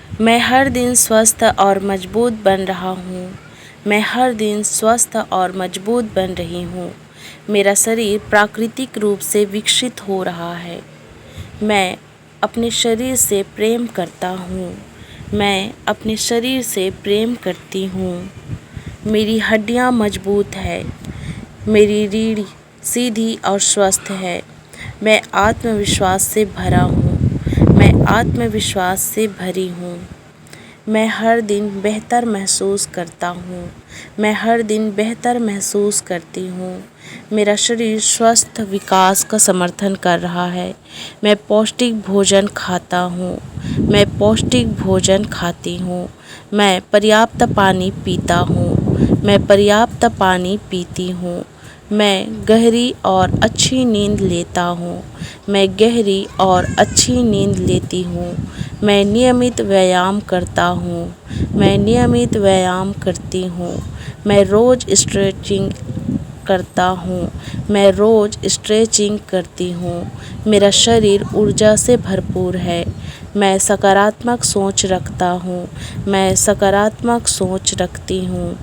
मैं हर दिन स्वस्थ और मजबूत बन रहा हूँ। मैं हर दिन स्वस्थ और मजबूत बन रही हूँ। मेरा शरीर प्राकृतिक रूप से विकसित हो रहा है। मैं अपने शरीर से प्रेम करता हूँ। मैं अपने शरीर से प्रेम करती हूँ। मेरी हड्डियाँ मजबूत है। मेरी रीढ़ सीधी और स्वस्थ है। मैं आत्मविश्वास से भरा हूँ। मैं आत्मविश्वास से भरी हूँ। मैं हर दिन बेहतर महसूस करता हूँ। मैं हर दिन बेहतर महसूस करती हूँ। मेरा शरीर स्वस्थ विकास का समर्थन कर रहा है। मैं पौष्टिक भोजन खाता हूँ। मैं पौष्टिक भोजन खाती हूँ। मैं पर्याप्त पानी पीता हूँ। मैं पर्याप्त पानी पीती हूँ। मैं गहरी और अच्छी नींद लेता हूँ। मैं गहरी और अच्छी नींद लेती हूँ। मैं नियमित व्यायाम करता हूँ। मैं नियमित व्यायाम करती हूँ। मैं रोज़ स्ट्रेचिंग करता हूँ। मैं रोज़ स्ट्रेचिंग करती हूँ। मेरा शरीर ऊर्जा से भरपूर है। मैं सकारात्मक सोच रखता हूँ। मैं सकारात्मक सोच रखती हूँ।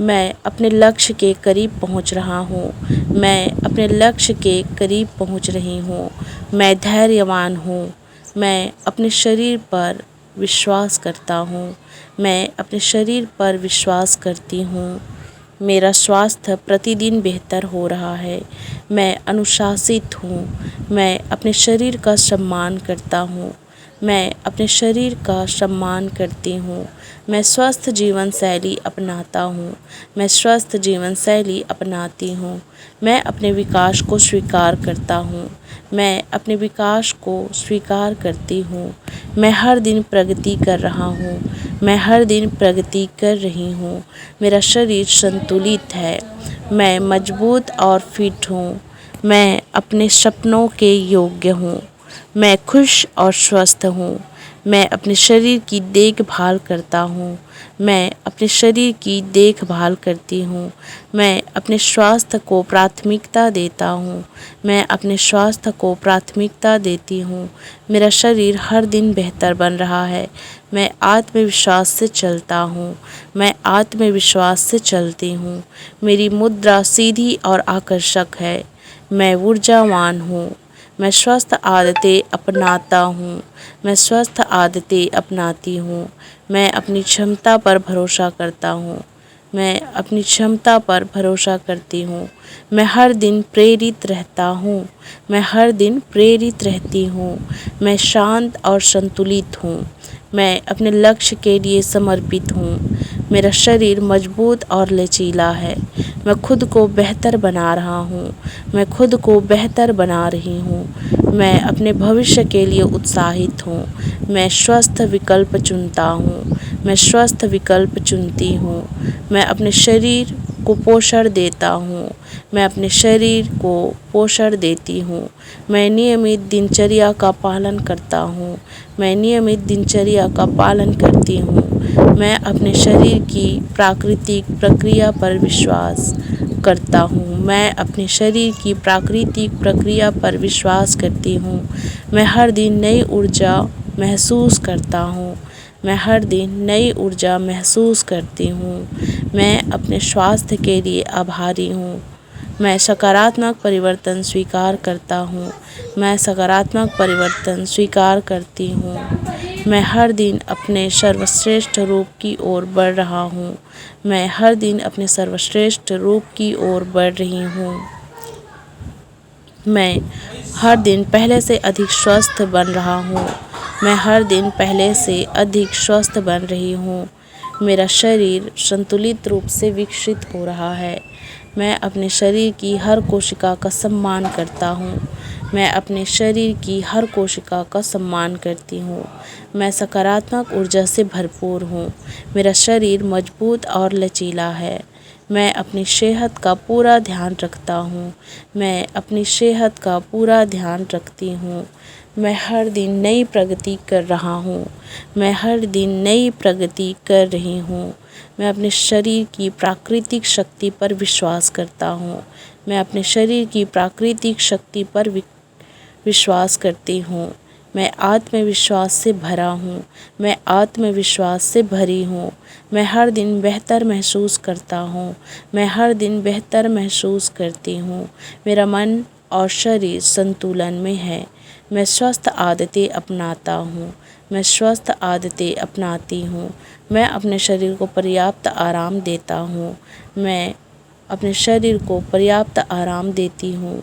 मैं अपने लक्ष्य के करीब पहुंच रहा हूँ। मैं अपने लक्ष्य के करीब पहुंच रही हूँ। मैं धैर्यवान हूँ। मैं अपने शरीर पर विश्वास करता हूँ। मैं अपने शरीर पर विश्वास करती हूँ। मेरा स्वास्थ्य प्रतिदिन बेहतर हो रहा है। मैं अनुशासित हूँ। मैं अपने शरीर का सम्मान करता हूँ। मैं अपने शरीर का सम्मान करती हूँ। मैं स्वस्थ जीवन शैली अपनाता हूँ। मैं स्वस्थ जीवन शैली अपनाती हूँ। मैं अपने विकास को स्वीकार करता हूँ। मैं अपने विकास को स्वीकार करती हूँ। मैं हर दिन प्रगति कर रहा हूँ। मैं हर दिन प्रगति कर रही हूँ। मेरा शरीर संतुलित है। मैं मजबूत और फिट हूँ। मैं अपने सपनों के योग्य हूँ। मैं खुश और स्वस्थ हूँ। मैं अपने शरीर की देखभाल करता हूँ। मैं अपने शरीर की देखभाल करती हूँ। मैं अपने स्वास्थ्य को प्राथमिकता देता हूँ। मैं अपने स्वास्थ्य को प्राथमिकता देती हूँ। मेरा शरीर हर दिन बेहतर बन रहा है। मैं आत्मविश्वास से चलता हूँ। मैं आत्मविश्वास से चलती हूँ। मेरी मुद्रा सीधी और आकर्षक है। मैं ऊर्जावान हूँ। मैं स्वस्थ आदतें अपनाता हूँ। मैं स्वस्थ आदतें अपनाती हूँ। मैं अपनी क्षमता पर भरोसा करता हूँ। मैं अपनी क्षमता पर भरोसा करती हूँ। मैं हर दिन प्रेरित रहता हूँ। मैं हर दिन प्रेरित रहती हूँ। मैं शांत और संतुलित हूँ। मैं अपने लक्ष्य के लिए समर्पित हूँ। मेरा शरीर मजबूत और लचीला है। मैं खुद को बेहतर बना रहा हूँ। मैं खुद को बेहतर बना रही हूँ। मैं अपने भविष्य के लिए उत्साहित हूँ। मैं स्वस्थ विकल्प चुनता हूँ। मैं स्वस्थ विकल्प चुनती हूँ। मैं अपने शरीर को पोषण देता हूँ। मैं अपने शरीर को पोषण देती हूँ। मैं नियमित दिनचर्या का पालन करता हूँ। मैं नियमित दिनचर्या का पालन करती हूँ। मैं अपने शरीर की प्राकृतिक प्रक्रिया पर विश्वास करता हूँ। मैं अपने शरीर की प्राकृतिक प्रक्रिया पर विश्वास करती हूँ। मैं हर दिन नई ऊर्जा महसूस करता हूँ। मैं हर दिन नई ऊर्जा महसूस करती हूँ। मैं अपने स्वास्थ्य के लिए आभारी हूँ। मैं सकारात्मक परिवर्तन स्वीकार करता हूँ। मैं सकारात्मक परिवर्तन स्वीकार करती हूँ। मैं हर दिन अपने सर्वश्रेष्ठ रूप की ओर बढ़ रहा हूँ। मैं हर दिन अपने सर्वश्रेष्ठ रूप की ओर बढ़ रही हूँ। मैं हर दिन पहले से अधिक स्वस्थ बन रहा हूँ। मैं हर दिन पहले से अधिक स्वस्थ बन रही हूँ। मेरा शरीर संतुलित रूप से विकसित हो रहा है। मैं अपने शरीर की हर कोशिका का सम्मान करता हूँ। मैं अपने शरीर की हर कोशिका का सम्मान करती हूँ। मैं सकारात्मक ऊर्जा से भरपूर हूँ। मेरा शरीर मजबूत और लचीला है। मैं अपनी सेहत का पूरा ध्यान रखता हूँ। मैं अपनी सेहत का पूरा ध्यान रखती हूँ। मैं हर दिन नई प्रगति कर रहा हूँ। मैं हर दिन नई प्रगति कर रही हूँ। मैं अपने शरीर की प्राकृतिक शक्ति पर विश्वास करता हूँ। मैं अपने शरीर की प्राकृतिक शक्ति पर विश्वास करती हूँ। मैं आत्मविश्वास से भरा हूँ। मैं आत्मविश्वास से भरी हूँ। मैं हर दिन बेहतर महसूस करता हूँ। मैं हर दिन बेहतर महसूस करती हूँ। मेरा मन और शरीर संतुलन में है। मैं स्वस्थ आदतें अपनाता हूँ। मैं स्वस्थ आदतें अपनाती हूँ। मैं अपने शरीर को पर्याप्त आराम देता हूँ। मैं अपने शरीर को पर्याप्त आराम देती हूँ।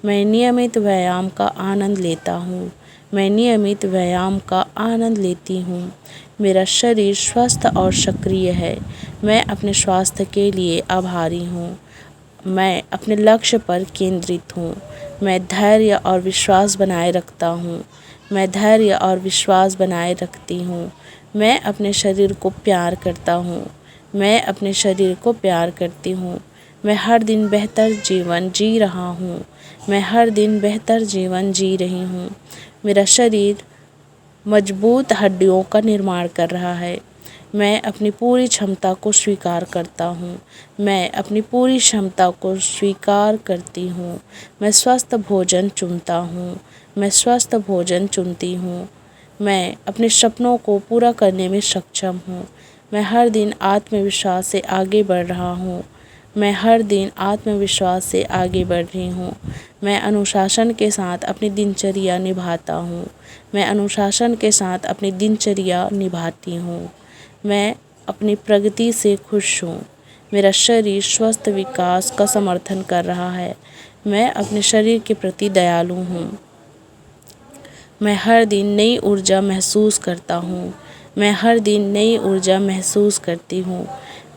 मैं नियमित व्यायाम का आनंद लेता हूँ। मैं नियमित व्यायाम का आनंद लेती हूँ। मेरा शरीर स्वस्थ और सक्रिय है। मैं अपने स्वास्थ्य के लिए आभारी हूँ। मैं अपने लक्ष्य पर केंद्रित हूँ। मैं धैर्य और विश्वास बनाए रखता हूँ। मैं धैर्य और विश्वास बनाए रखती हूँ। मैं अपने शरीर को प्यार करता हूँ। मैं अपने शरीर को प्यार करती हूँ। मैं हर दिन बेहतर जीवन जी रहा हूँ। मैं हर दिन बेहतर जीवन जी रही हूँ। मेरा शरीर मजबूत हड्डियों का निर्माण कर रहा है। मैं अपनी पूरी क्षमता को स्वीकार करता हूँ। मैं अपनी पूरी क्षमता को स्वीकार करती हूँ। मैं स्वस्थ भोजन चुनता हूँ। मैं स्वस्थ भोजन चुनती हूँ। मैं अपने सपनों को पूरा करने में सक्षम हूँ। मैं हर दिन आत्मविश्वास से आगे बढ़ रहा हूँ। मैं हर दिन आत्मविश्वास से आगे बढ़ रही हूँ। मैं अनुशासन के साथ अपनी दिनचर्या निभाता हूँ। मैं अनुशासन के साथ अपनी दिनचर्या निभाती हूँ। मैं अपनी प्रगति से खुश हूँ। मेरा शरीर स्वस्थ विकास का समर्थन कर रहा है। मैं अपने शरीर के प्रति दयालु हूँ। मैं हर दिन नई ऊर्जा महसूस करता हूँ। मैं हर दिन नई ऊर्जा महसूस करती हूँ।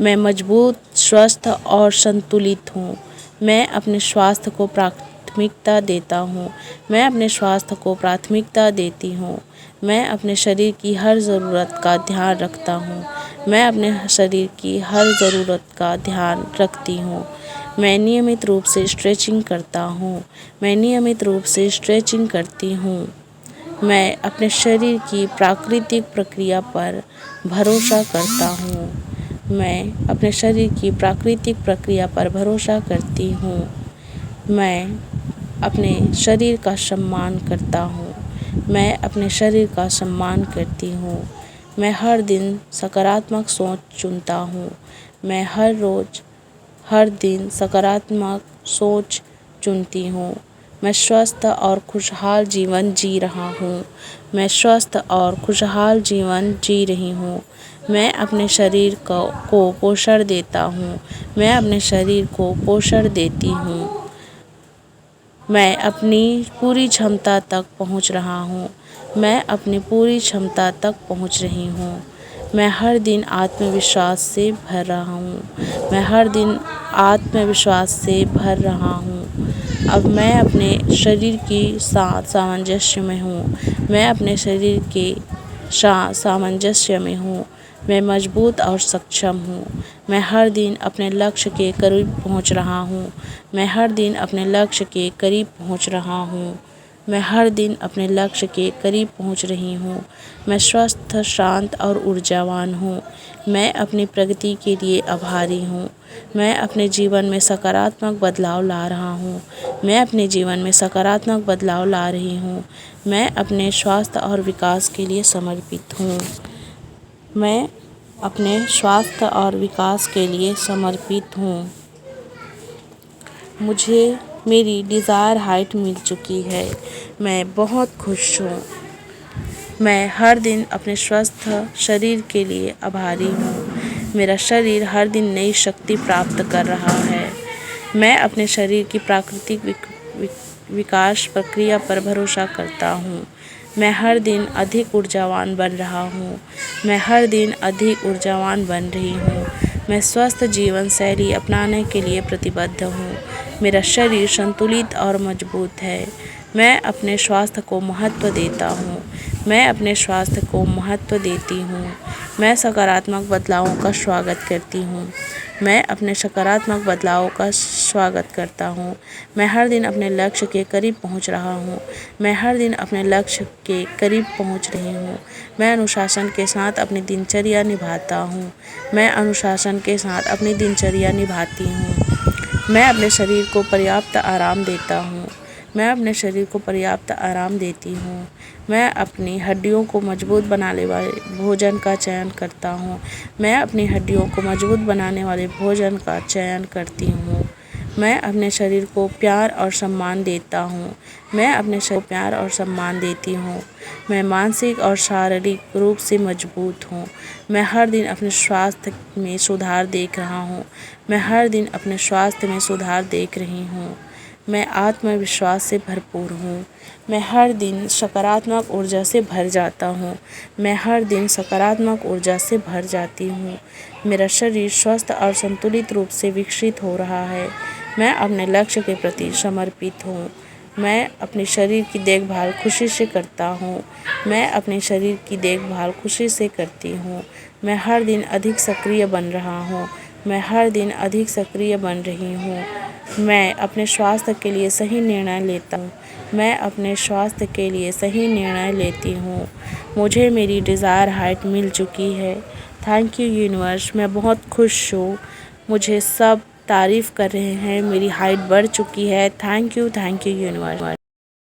मैं मजबूत, स्वस्थ और संतुलित हूँ। मैं अपने स्वास्थ्य को प्राथमिकता देता हूँ। मैं अपने स्वास्थ्य को प्राथमिकता देती हूँ। मैं अपने शरीर की हर ज़रूरत का ध्यान रखता हूँ। मैं अपने शरीर की हर ज़रूरत का ध्यान रखती हूँ। मैं नियमित रूप से स्ट्रेचिंग करता हूँ। मैं नियमित रूप से स्ट्रेचिंग करती हूँ। मैं अपने शरीर की प्राकृतिक प्रक्रिया पर भरोसा करता हूँ। मैं अपने शरीर की प्राकृतिक प्रक्रिया पर भरोसा करती हूँ। मैं अपने शरीर का सम्मान करता हूँ। मैं अपने शरीर का सम्मान करती हूँ। मैं हर दिन सकारात्मक सोच चुनता हूँ। मैं हर दिन सकारात्मक सोच चुनती हूँ। मैं स्वस्थ और खुशहाल जीवन जी रहा हूँ। मैं स्वस्थ और खुशहाल जीवन जी रही हूँ। मैं अपने शरीर को पोषण देता हूँ। मैं अपने शरीर को पोषण देती हूँ। मैं अपनी पूरी क्षमता तक पहुँच रहा हूँ। मैं अपनी पूरी क्षमता तक पहुँच रही हूँ। मैं हर दिन आत्मविश्वास से भर रहा हूँ। मैं हर दिन आत्मविश्वास से भर रहा हूँ। अब मैं अपने शरीर के साथ सामंजस्य में हूँ। मैं अपने शरीर के सामंजस्य में हूँ। मैं मजबूत और सक्षम हूँ। मैं हर दिन अपने लक्ष्य के करीब पहुँच रहा हूँ। मैं हर दिन अपने लक्ष्य के करीब पहुँच रहा हूँ। मैं हर दिन अपने लक्ष्य के करीब पहुँच रही हूँ। मैं स्वस्थ, शांत और ऊर्जावान हूँ। मैं अपनी प्रगति के लिए आभारी हूँ। मैं अपने जीवन में सकारात्मक बदलाव ला रहा हूँ। मैं अपने जीवन में सकारात्मक बदलाव ला रही हूँ। मैं अपने स्वास्थ्य और विकास के लिए समर्पित हूँ। मैं अपने स्वास्थ्य और विकास के लिए समर्पित हूँ। मुझे मेरी डिज़ायर हाइट मिल चुकी है। मैं बहुत खुश हूँ। मैं हर दिन अपने स्वस्थ शरीर के लिए आभारी हूँ। मेरा शरीर हर दिन नई शक्ति प्राप्त कर रहा है। मैं अपने शरीर की प्राकृतिक विकास प्रक्रिया पर भरोसा करता हूँ। मैं हर दिन अधिक ऊर्जावान बन रहा हूँ। मैं हर दिन अधिक ऊर्जावान बन रही हूँ। मैं स्वस्थ जीवन शैली अपनाने के लिए प्रतिबद्ध हूँ। मेरा शरीर संतुलित और मजबूत है। मैं अपने स्वास्थ्य को महत्व देता हूँ। मैं अपने स्वास्थ्य को महत्व देती हूँ। मैं सकारात्मक बदलावों का स्वागत करती हूँ। मैं अपने सकारात्मक बदलावों का स्वागत करता हूँ। मैं हर दिन अपने लक्ष्य के करीब पहुँच रहा हूँ। मैं हर दिन अपने लक्ष्य के करीब पहुँच रही हूँ। मैं अनुशासन के साथ अपनी दिनचर्या निभाता हूँ। मैं अनुशासन के साथ अपनी दिनचर्या निभाती हूँ। मैं अपने शरीर को पर्याप्त आराम देता हूँ। मैं अपने शरीर को पर्याप्त आराम देती हूँ। मैं अपनी हड्डियों को मजबूत बनाने वाले भोजन का चयन करता हूँ। मैं अपनी हड्डियों को मजबूत बनाने वाले भोजन का चयन करती हूँ। मैं अपने शरीर को प्यार और सम्मान देता हूँ। मैं अपने शरीर को प्यार और सम्मान देती हूँ। मैं मानसिक और शारीरिक रूप से मजबूत हूँ। मैं हर दिन अपने स्वास्थ्य में सुधार देख रहा हूँ। मैं हर दिन अपने स्वास्थ्य में सुधार देख रही हूँ। मैं आत्मविश्वास से भरपूर हूँ। मैं हर दिन सकारात्मक ऊर्जा से भर जाता हूँ। मैं हर दिन सकारात्मक ऊर्जा से भर जाती हूँ। मेरा शरीर स्वस्थ और संतुलित रूप से विकसित हो रहा है। मैं अपने लक्ष्य के प्रति समर्पित हूँ। मैं अपने शरीर की देखभाल खुशी से करता हूँ। मैं अपने शरीर की देखभाल खुशी से करती हूँ। मैं हर दिन अधिक सक्रिय बन रहा हूँ। मैं हर दिन अधिक सक्रिय बन रही हूँ। मैं अपने स्वास्थ्य के लिए सही निर्णय लेता हूँ। मैं अपने स्वास्थ्य के लिए सही निर्णय लेती हूँ। मुझे मेरी डिज़ायर हाइट मिल चुकी है। Thank you universe. मैं बहुत खुश हूँ। मुझे सब तारीफ़ कर रहे हैं। मेरी हाइट बढ़ चुकी है। Thank you universe.